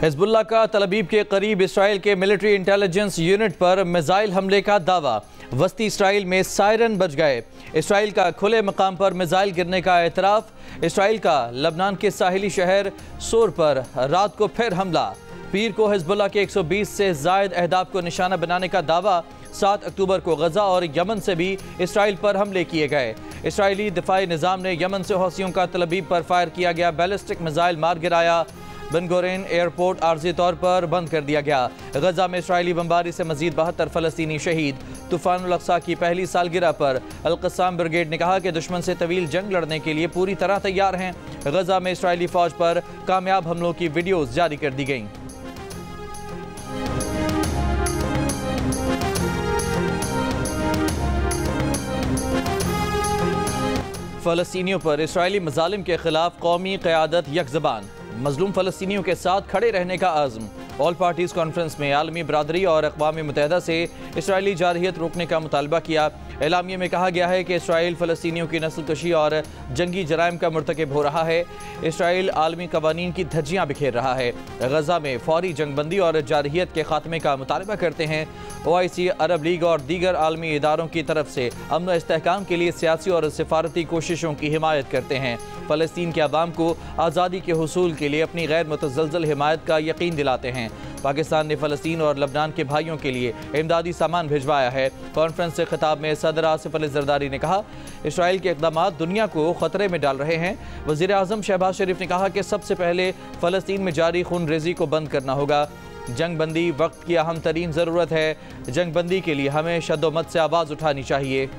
Hezbollah का तल अबीब के करीब इसराइल के मिलिट्री इंटेलिजेंस यूनिट पर मिसाइल हमले का दावा। वस्ती इसराइल में सायरन बज गए। इसराइल का खुले मकाम पर मिसाइल गिरने का एतराफ़। इसराइल का लबनान के साहिली शहर सोर पर रात को फिर हमला। पीर को हिजबुल्लाह के 120 से ज़ायद अहदाफ को निशाना बनाने का दावा। 7 अक्टूबर को गजा और यमन से भी इसराइल पर हमले किए गए। इसराइली दिफाई निज़ाम ने यमन से हौसियों का तल अबीब पर फायर किया गया बैलिस्टिक मिसाइल मार गिराया। बन गुरैन एयरपोर्ट आर्जी तौर पर बंद कर दिया गया। गजा में इसराइली बमबारी से मजीद 72 फ़लस्तीनी शहीद। तूफ़ान अल अक्सा की पहली सालगिरह पर अल क़स्साम ब्रिगेड ने कहा कि दुश्मन से तवील जंग लड़ने के लिए पूरी तरह तैयार हैं। गजा में इसराइली फ़ौज पर कामयाब हमलों की वीडियोज़ जारी कर दी गईं। फ़लस्तीनियों पर इसराइली मज़ालिम के खिलाफ कौमी क़यादत यकज़बान। मज़लूम फ़लस्तीनियों के साथ खड़े रहने का आज़म। ऑल पार्टीज़ कॉन्फ्रेंस में आलमी बरादरी और अक़वाम मुत्तहिदा से इसराइली जारहियत रोकने का मुतालबा किया। एलामिया में कहा गया है कि इसराइल फ़लस्तीनियों की नस्ल कशी और जंगी जराइम का मुर्तकिब हो रहा है। इसराइल आलमी कवानीन की धज्जियाँ बिखेर रहा है। गजा में फौरी जंगबंदी और जारहियत के खात्मे का मुतालबा करते हैं। OIC, अरब लीग और दीगर आलमी इदारों की तरफ से अमन व इस्तेहकाम के लिए सियासी और सफारती कोशिशों की हिमायत करते हैं। फ़लस्तीन के अवाम को आज़ादी के हुसूल के लिए अपनी गैर मुतज़लज़ल हिमायत का यकीन दिलाते हैं। पाकिस्तान ने फ़लस्तीन और लबनान के भाइयों के लिए इमदादी सामान भिजवाया है। कॉन्फ्रेंस से खिताब में सदर आसिफ अली ज़रदारी ने कहा, इसराइल के इक़दाम दुनिया को ख़तरे में डाल रहे हैं। वज़ीर आज़म शहबाज शरीफ ने कहा कि सबसे पहले फ़लस्तीन में जारी खून रेज़ी को बंद करना होगा। जंग बंदी वक्त की अहम तरीन ज़रूरत है। जंग बंदी के लिए हमें शद्दोमत से आवाज़ उठानी चाहिए।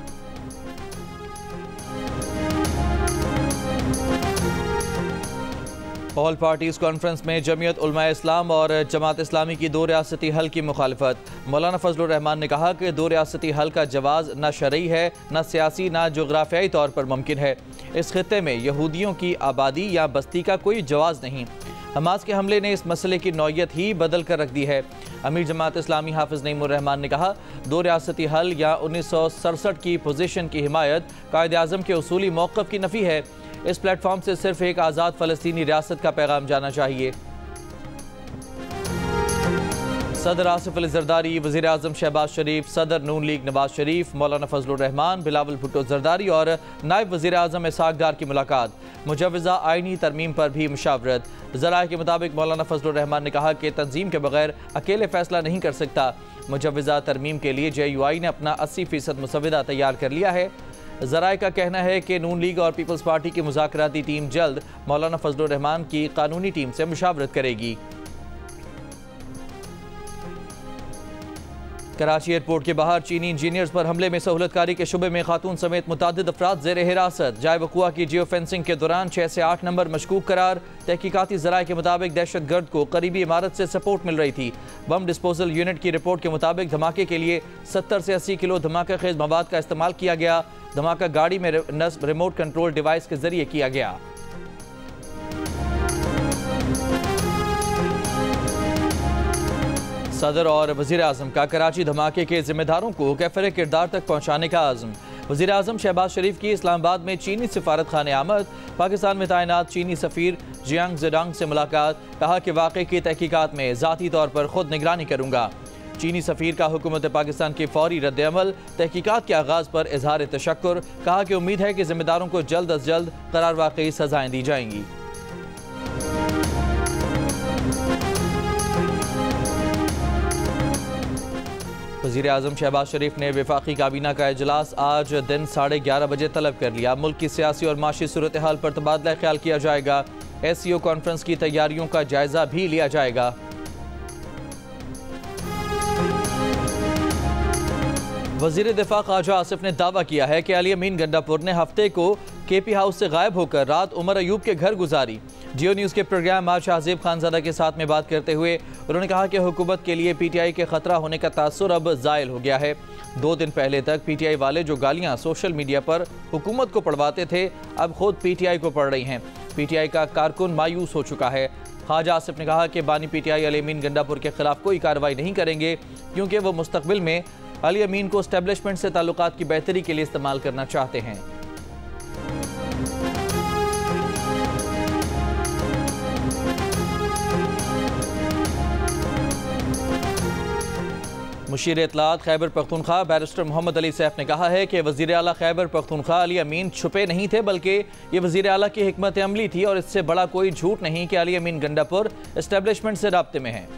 ऑल पार्टीज़ कॉन्फ्रेंस में जमीयत उलमा इस्लाम और जमात इस्लामी की 2 रियासती हल की मुखालफत। मौलाना फजलुर रहमान ने कहा कि 2 रियासती हल का जवाज़ न शरई है, न सियासी, न जोग्राफियाई तौर पर मुमकिन है। इस खित्ते में यहूदियों की आबादी या बस्ती का कोई जवाज़ नहीं। हमास के हमले ने इस मसले की नौयत ही बदल कर रख दी है। अमीर जमात इस्लामी हाफिज़ नईमुर रहमान ने कहा, 2 रियासती हल या 1967 की पोजीशन की हिमायत कायद आज़म के उसूली मौक़िफ़ की नफ़ी है। इस प्लेटफॉर्म से सिर्फ एक आज़ाद फ़लस्तीनी रियासत का पैगाम जाना चाहिए। सदर आसिफ अली ज़रदारी, वज़ीर आज़म शहबाज शरीफ, सदर नून लीग नवाज शरीफ, मौलाना फजलुर रहमान, बिलावल भुट्टो ज़रदारी और नायब वज़ीर आज़म इसहाक़ डार की मुलाकात। मुजव्वज़ा आइनी तरमीम पर भी मुशावरत। ज़राए के मुताबिक मौलाना फजलुर रहमान ने कहा कि तंजीम के बगैर अकेले फ़ैसला नहीं कर सकता। मुजव्वज़ा तरमीम के लिए JUI ने अपना 80% मुसविदा तैयार कर लिया है। ज़राए का कहना है कि नून लीग और पीपल्स पार्टी की मुज़ाकराती टीम जल्द मौलाना फजलुर रहमान की कानूनी टीम से मुशावरत करेगी। कराची एयरपोर्ट के बाहर चीनी इंजीनियर्स पर हमले में सहूलतकारी के शुबे में खातून समेत मुतादिद अफराद ज़ेर हिरासत। जाए वक़ुआ की जियो फेंसिंग के दौरान 6 से 8 नंबर मशकूक करार। तहकीकाती ज़राए के मुताबिक दहशत गर्द को करीबी इमारत से सपोर्ट मिल रही थी। बम डिस्पोजल यूनिट की रिपोर्ट के मुताबिक धमाके के लिए 70 से 80 किलो धमाका खेज मवाद का इस्तेमाल किया गया। धमाका गाड़ी में नस्ब रिमोट कंट्रोल डिवाइस के जरिए किया गया। सदर और वज़ीर आज़म का कराची धमाके के जिम्मेदारों को कैफरे किरदार तक पहुँचाने का आज़म। वज़ीर आज़म शहबाज शरीफ की इस्लामाबाद में चीनी सिफारत खाने आमद। पाकिस्तान में तैनात चीनी सफ़ीर जियांग ज़ेडांग से मुलाकात। कहा कि वाक़े की तहकीकात में ज़ाती तौर पर खुद निगरानी करूँगा। चीनी सफ़ीर का हुकूमत पाकिस्तान के फौरी रद्द-ए-अमल। तहकीकात के आगाज़ पर इजहार तशक्कुर। कहा कि उम्मीद है कि ज़िम्मेदारों को जल्द अज जल्द करार वाक़ई सज़ाएँ दी जाएंगी। वज़ीर आज़म शहबाज शरीफ ने वफाकी काबीना का इजलास आज दिन 11:30 बजे तलब कर लिया। मुल्क की सियासी और माशी सूरत हाल पर तबादला ख्याल किया जाएगा। SCO कॉन्फ्रेंस की तैयारियों का जायजा भी लिया जाएगा। वज़ीर दिफा ख्वाजा आसिफ ने दावा किया है कि अली अमीन गंडापुर ने हफ्ते को KP हाउस से गायब होकर रात उमर अयूब के घर गुजारी। जियो न्यूज़ के प्रोग्राम आज शाहजेब खानज़ादा के साथ में बात करते हुए उन्होंने कहा कि हुकूमत के लिए PTI के ख़तरा होने का तासुर अब ज़ायल हो गया है। 2 दिन पहले तक PTI वाले जो गालियाँ सोशल मीडिया पर हुकूमत को पढ़वाते थे, अब खुद PTI को पढ़ रही हैं। PTI का कारकुन मायूस हो चुका है। ख्वाजा आसिफ ने कहा कि बानी PTI अली अमीन गंडापुर के खिलाफ कोई कार्रवाई नहीं करेंगे, क्योंकि वो मुस्तकबिल में अली अमीन को एस्टेब्लिशमेंट से ताल्लुकात की बेहतरी के लिए इस्तेमाल करना चाहते हैं। मुशीर इत्तलात खैबर पख्तूनख्वा बैरिस्टर मोहम्मद अली सैफ ने कहा है कि वज़ीर आला खैबर पख्तूनख्वा अली अमीन छुपे नहीं थे, बल्कि ये वज़ीर आला की हिकमत अमली थी और इससे बड़ा कोई झूठ नहीं कि अली अमीन गंडापुर एस्टेब्लिशमेंट से राब्ते में हैं।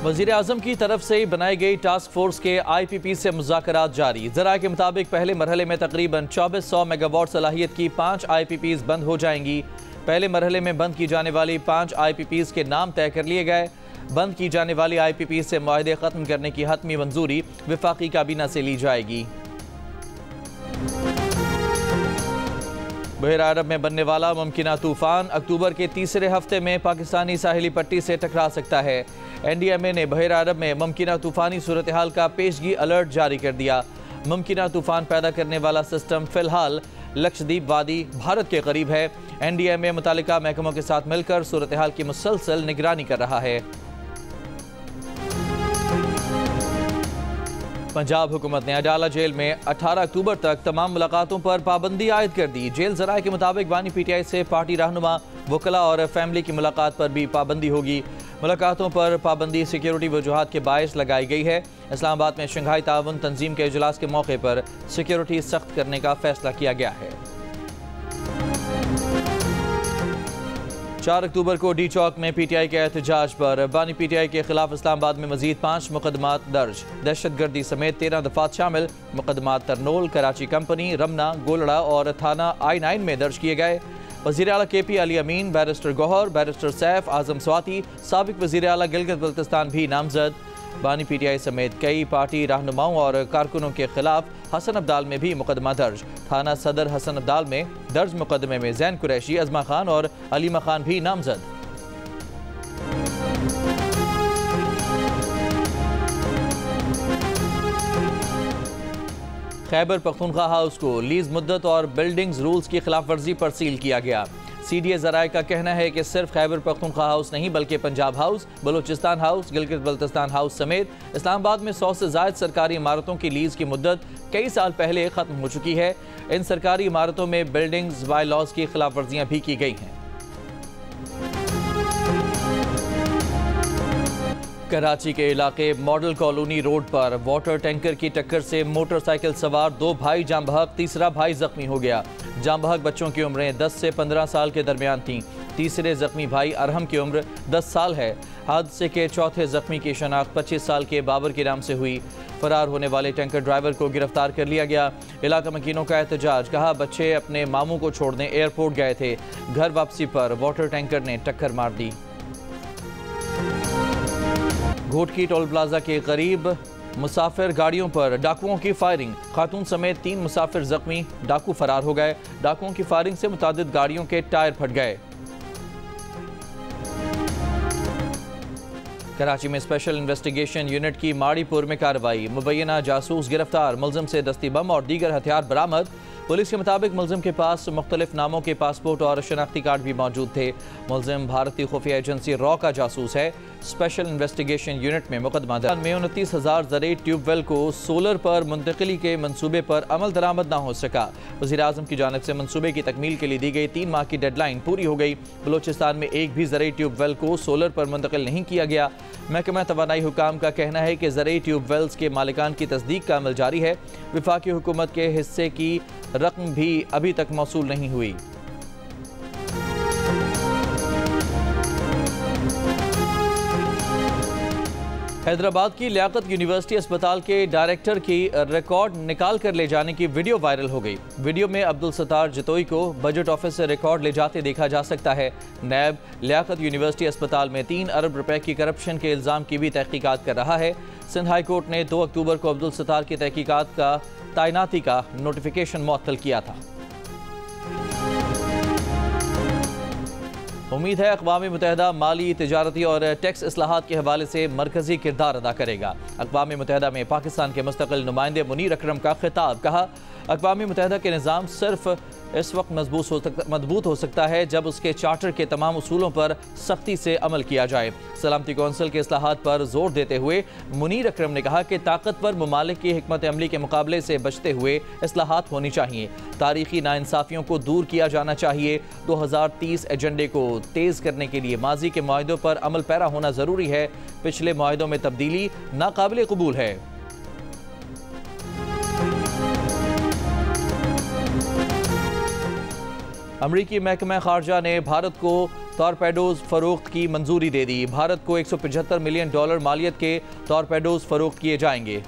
वज़ीर आज़म की तरफ से बनाई गई टास्क फोर्स के IPP से मुज़ाकरात जारी। ज़राए के मुताबिक पहले मरहले में तकरीबन 2400 मेगावाट सलाहियत की 5 IPPs बंद हो जाएंगी। पहले मरहले में बंद की जाने वाली 5 IPPs के नाम तय कर लिए गए। बंद की जाने वाली IPPs से मुआहदे ख़त्म करने की हतमी मंजूरी वफाकी काबीना से ली जाएगी। बहर अरब में बनने वाला मुमकिना तूफान अक्टूबर के तीसरे हफ्ते में पाकिस्तानी साहिली पट्टी से टकरा सकता है। NDMA ने बहर अरब में मुमकिना तूफानी सूरत हाल का पेशगी अलर्ट जारी कर दिया। मुमकिना तूफान पैदा करने वाला सिस्टम फिलहाल लक्षद्वीप वादी भारत के करीब है। NDMA मुतालिका महकमों के साथ मिलकर सूरत हाल की मुसलसल निगरानी कर रहा है। पंजाब हुकूमत ने अडाला जेल में 18 अक्टूबर तक तमाम मुलाकातों पर पाबंदी आयद कर दी। जेल ज़राए के मुताबिक बानी PTI से पार्टी रहनुमा, वकला और फैमिली की मुलाकात पर भी पाबंदी होगी। मुलाकातों पर पाबंदी सिक्योरिटी वजूहात के बायस लगाई गई है। इस्लामाबाद में शंघाई ताउन तंजीम के इजलास के मौके पर सिक्योरिटी सख्त करने का फैसला किया गया है। 4 अक्टूबर को डी चौक में PTI के एहतजाज पर बानी PTI के खिलाफ इस्लामाबाद में मजीद 5 मुकदमात दर्ज। दहशतगर्दी समेत 13 दफात शामिल। मुकदमात तरनोल, कराची कंपनी, रमना, गोलड़ा और थाना I9 में दर्ज किए गए। वज़ीर आला KP अली अमीन, बैरिस्टर गौहर, बैरिस्टर सैफ, आजम स्वाति, साबिक वज़ीर आला गिलगित बल्तिस्तान भी नामजद। बानी PTI समेत कई पार्टी रहनुमाओं और कारकुनों के खिलाफ हसन अब्दाल में भी मुकदमा दर्ज। थाना सदर हसन अब्दाल में दर्ज मुकदमे में जैन कुरैशी, अजमा खान और अलीमा खान भी नामजद। खैबर पख्तूनख्वा हाउस को लीज मुद्दत और बिल्डिंग्स रूल्स की खिलाफ वर्जी पर सील किया गया। CDA ज़राए का कहना है कि सिर्फ खैबर पख्तूनख्वा हाउस नहीं बल्कि Punjab house, Balochistan house, Gilgit Baltistan house समेत इस्लामाबाद में 100 से ज़ायद सरकारी इमारतों की लीज की मुद्दत कई साल पहले ख़त्म हो चुकी है। इन सरकारी इमारतों में बिल्डिंग्स बाय लॉज की खिलाफ वर्जियाँ भी की गई हैं। कराची के इलाके मॉडल कॉलोनी रोड पर वाटर टैंकर की टक्कर से मोटरसाइकिल सवार 2 भाई जाँ बहक, तीसरा भाई जख्मी हो गया। जाँ बहक बच्चों की उम्रें 10 से 15 साल के दरमियान थीं। तीसरे जख्मी भाई अरहम की उम्र 10 साल है। हादसे के चौथे जख्मी की शनाख्त 25 साल के बाबर के नाम से हुई। फरार होने वाले टैंकर ड्राइवर को गिरफ्तार कर लिया गया। इलाका मकीनों का एहतजाज, कहा बच्चे अपने मामू को छोड़ने एयरपोर्ट गए थे, घर वापसी पर वाटर टैंकर ने टक्कर मार दी। घोटकी टोल प्लाजा के करीब मुसाफिर गाड़ियों पर डाकुओं की फायरिंग, खातून समेत 3 मुसाफिर जख्मी, डाकू फरार हो गए। डाकुओं की फायरिंग से मुतादिद गाड़ियों के टायर फट गए। कराची में स्पेशल इन्वेस्टिगेशन यूनिट की माड़ीपुर में कार्रवाई, मुबैना जासूस गिरफ्तार, मुलजिम से दस्ती बम और दीगर हथियार बरामद। पुलिस के मुताबिक मुलजिम के पास मुख्तलिफ नामों के पासपोर्ट और शनाख्ती कार्ड भी मौजूद थे। मुलजिम भारतीय खुफिया एजेंसी रॉ का जासूस है। स्पेशल इन्वेस्टिगेशन यूनिट में मुकदमा दर्ज में 29,000 ज़रिए ट्यूबवेल को सोलर पर मुंतकिली के मंसूबे पर अमल दरामद न हो सका। वज़ीर आज़म की जानिब से मंसूबे की तकमील के लिए दी गई 3 माह की डेडलाइन पूरी हो गई। बलूचिस्तान में एक भी ज़रिए ट्यूबवेल को सोलर पर मुंतकिल नहीं किया गया। महकमा तवानाई हुकाम का कहना है कि ज़रिए ट्यूबवेल्स के मालिकान की तस्दीक का अमल जारी है। वफाकी हुकूमत के हिस्से की रकम भी अभी तक मौसूल नहीं हुई। हैदराबाद की लियाकत यूनिवर्सिटी अस्पताल के डायरेक्टर की रिकॉर्ड निकाल कर ले जाने की वीडियो वायरल हो गई। वीडियो में अब्दुल सत्तार जतोई को बजट ऑफिस से रिकॉर्ड ले जाते देखा जा सकता है। नैब लियाकत यूनिवर्सिटी अस्पताल में 3 अरब रुपए की करप्शन के इल्ज़ाम की भी तहकीकात कर रहा है। सिंध हाई कोर्ट ने 2 अक्टूबर को अब्दुल सत्तार की तहकीकात का तैनाती का नोटिफिकेशन मुअत्तल किया था। उम्मीद है अक़वाम मुत्तहिदा माली, तिजारती और टैक्स इस्लाहात के हवाले से मरकज़ी किरदार अदा करेगा। अक़वाम मुत्तहिदा में पाकिस्तान के मुस्तक़िल नुमाइंदे मुनीर अकरम का खिताब, कहा अक़वाम मुत्तहिदा के निज़ाम सिर्फ इस वक्त मजबूत हो सकता है जब उसके चार्टर के तमाम उसूलों पर सख्ती से अमल किया जाए। सलामती कौंसिल के इस्लाहात पर जोर देते हुए मुनीर अकरम ने कहा कि ताकतवर ममालिक की हिकमत अमली के मुकाबले से बचते हुए इस्लाहात होनी चाहिए। तारीखी नाइंसाफियों को दूर किया जाना चाहिए। 2030 एजेंडे को तेज़ करने के लिए माजी के मुआहदों पर अमल पैरा होना ज़रूरी है। पिछले मुआहदों में तब्दीली नाकाबिले कबूल है। अमरीकी महकमा खारजा ने भारत को टॉरपेडोज फरोख्त की मंजूरी दे दी। भारत को $175 मिलियन मालियत के टॉरपेडोज फरोख्त किए जाएंगे।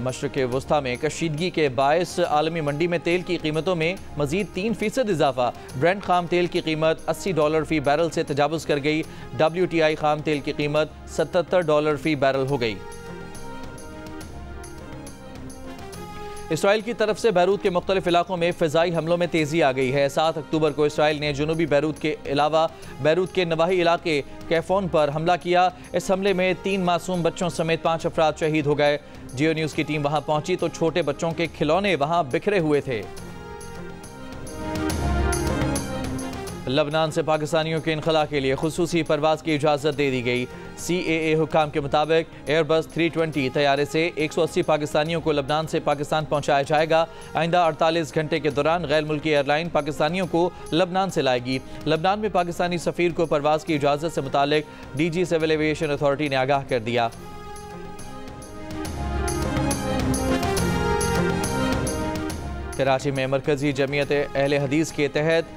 मशरक़ वस्ता में कशीदगी के बायस आलमी मंडी में तेल की कीमतों में मजीद 3% इजाफा। ब्रेंट खाम तेल की कीमत $80 फी बैरल से तजावुज़ कर गई। WTI खाम तेल की कीमत $77 फी बैरल हो गई। इसराइल की तरफ से बैरूत के मुख्तलिफ इलाकों में फ़िज़ाई हमलों में तेज़ी आ गई है। 7 अक्टूबर को इसराइल ने जनूबी बैरूत के अलावा बैरूत के नवाही इलाके कैफोन पर हमला किया। इस हमले में 3 मासूम बच्चों समेत 5 अफराद शहीद हो गए। जियो न्यूज़ की टीम वहां पहुंची तो छोटे बच्चों के खिलौने वहां बिखरे हुए थे। लबनान से पाकिस्तानियों के इनखला के लिए खुसूसी परवाज़ की इजाज़त दे दी गई। CAA हुकाम के मुताबिक एयरबस 320 तैयारे से 180 पाकिस्तानियों को लबनान से पाकिस्तान पहुंचाया जाएगा। आइंदा 48 घंटे के दौरान गैर मुल्की एयरलाइन पाकिस्तानियों को लबनान से लाएगी। लबनान में पाकिस्तानी सफ़ीर को परवाज़ की इजाज़त से मुतालिक DG सिविल एविएशन अथॉरिटी ने आगाह कर दिया। कराची में मरकजी जमीयत अहले हदीस के तहत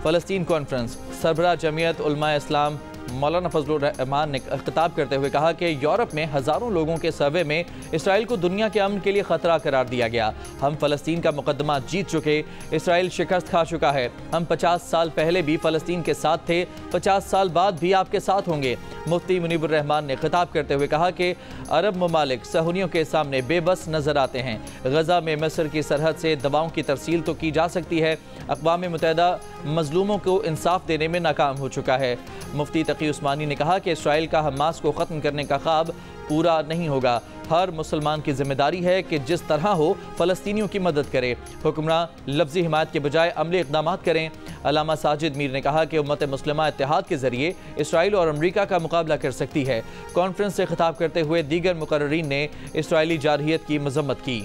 फ़लस्तीन कॉन्फ्रेंस सरबराह जमीयत उलमा इस्लाम मौलाना फजलुर रहमान ने खिताब करते हुए कहा कि यूरोप में हज़ारों लोगों के सर्वे में इसराइल को दुनिया के अमन के लिए ख़तरा करार दिया गया। हम फ़लस्तीन का मुकदमा जीत चुके, इसराइल शिकस्त खा चुका है। हम 50 साल पहले भी फ़लस्तीन के साथ थे, 50 साल बाद भी आपके साथ होंगे। मुफ्ती मुनीबुर रहमान ने खिताब करते हुए कहा कि अरब ममालिक सहूनियों के सामने बेबस नज़र आते हैं। गज़ा में मिस्र की सरहद से दवाओं की तरसील तो की जा सकती है, अक़वाम मुत्तहिदा मज़लूमों को इंसाफ देने में नाकाम हो चुका है। मुफ्ती तकी उस्मानी ने कहा कि इसराइल का हमास को ख़त्म करने का ख्वाब पूरा नहीं होगा। हर मुसलमान की जिम्मेदारी है कि जिस तरह हो फ़लस्तीनियों की मदद करे। हुक्मरान लफ्ज़ी हिमायत के बजाय अमली इक़दाम करें। अल्लामा साजिद मीर ने कहा कि उम्मत मुस्लिमा इत्तेहाद के ज़रिए इसराइल और अमरीका का मुकाबला कर सकती है। कॉन्फ्रेंस से खिताब करते हुए दीगर मुकर्ररीन ने इसराइली जारहियत की मज़म्मत की।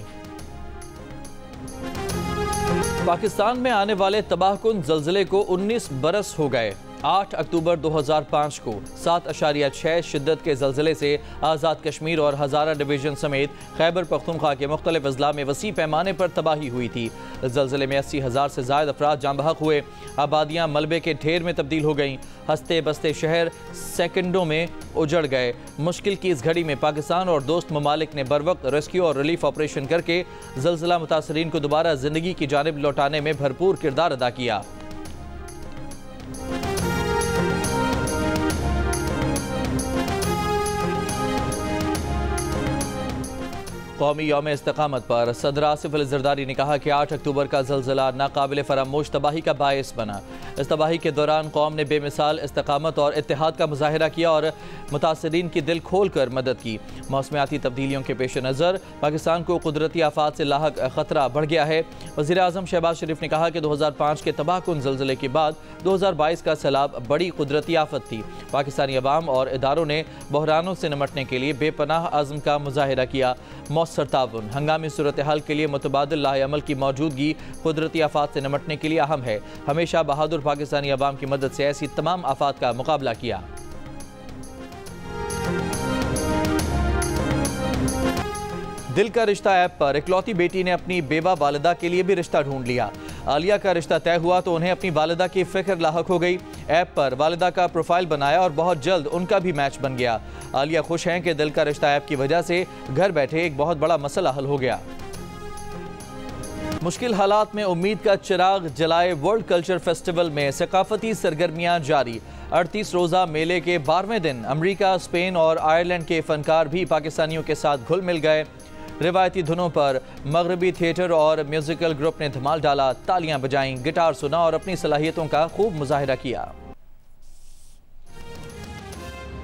पाकिस्तान में आने वाले तबाहकुन ज़लज़ले को 19 बरस हो गए। 8 अक्टूबर 2005 को 7.6 शिद्दत के ज़लज़ले से आज़ाद कश्मीर और हज़ारा डिवीज़न समेत खैबर पख्तूनख्वा के मुख्तलिफ अज़ला में वसी पैमाने पर तबाही हुई थी। ज़लज़ले में 80,000 से ज़ायद अफराद जाँ बहक हुए। आबादियाँ मलबे के ढेर में तब्दील हो गईं। हंसते बसते शहर सेकंडों में उजड़ गए। मुश्किल की इस घड़ी में पाकिस्तान और दोस्त ममालिक ने बरवक्त रेस्क्यू और रिलीफ ऑपरेशन करके ज़लज़ला मुतासरीन को दोबारा ज़िंदगी की जानिब लौटाने में भरपूर किरदार अदा किया। कौमी यौम इस्तिकामत पर सदर आसिफ अली ज़रदारी ने कहा कि 8 अक्टूबर का ज़लज़ला नाकाबिल फरामोश तबाही का बायस बना। इस तबाही के दौरान कौम ने बेमिसाल इस्तिकामत और इत्तेहाद का मुजाहिरा किया और मुतासरीन की दिल खोल कर मदद की। मौसमियाती तब्दीलियों के पेश नज़र पाकिस्तान को कुदरती आफात से लाहक ख़तरा बढ़ गया है। वज़ीर आज़म शहबाज शरीफ ने कहा कि 2005 के तबाहकुन ज़लज़ले के बाद 2022 का सैलाब बड़ी कुदरती आफत थी। पाकिस्तानी अवाम और इदारों ने बहरानों से निमटने के लिए बेपनाह आज़म का मुजाहिरा किया। मौसर ताउन हंगामी सूरत हाल के लिए मुतबादिल लाहेअमल की मौजूदगी कुदरती आफात से निमटने के लिए अहम है। हमेशा बहादुर पाकिस्तानी अवाम की मदद से ऐसी तमाम आफात का मुकाबला किया। दिल का रिश्ता ऐप पर इकलौती बेटी ने अपनी बेवा वालिदा के लिए भी रिश्ता ढूंढ लिया। आलिया का रिश्ता तय हुआ तो उन्हें अपनी वालिदा की फिक्र लाहक हो गई। ऐप पर वालिदा का प्रोफाइल बनाया और बहुत जल्द उनका भी मैच बन गया। आलिया खुश हैं कि दिल का रिश्ता ऐप की वजह से घर बैठे एक बहुत बड़ा मसला हल हो गया। मुश्किल हालात में उम्मीद का चिराग जलाए वर्ल्ड कल्चर फेस्टिवल में सकाफती सरगर्मियां जारी। 38 रोज़ा मेले के 12वें दिन अमरीका, स्पेन और आयरलैंड के फनकार भी पाकिस्तानियों के साथ घुल मिल गए। रिवायती धुनों पर मगरबी थिएटर और म्यूजिकल ग्रुप ने धमाल डाला, तालियां बजाईं, गिटार सुना और अपनी सलाहियतों का खूब मुजाहिरा किया।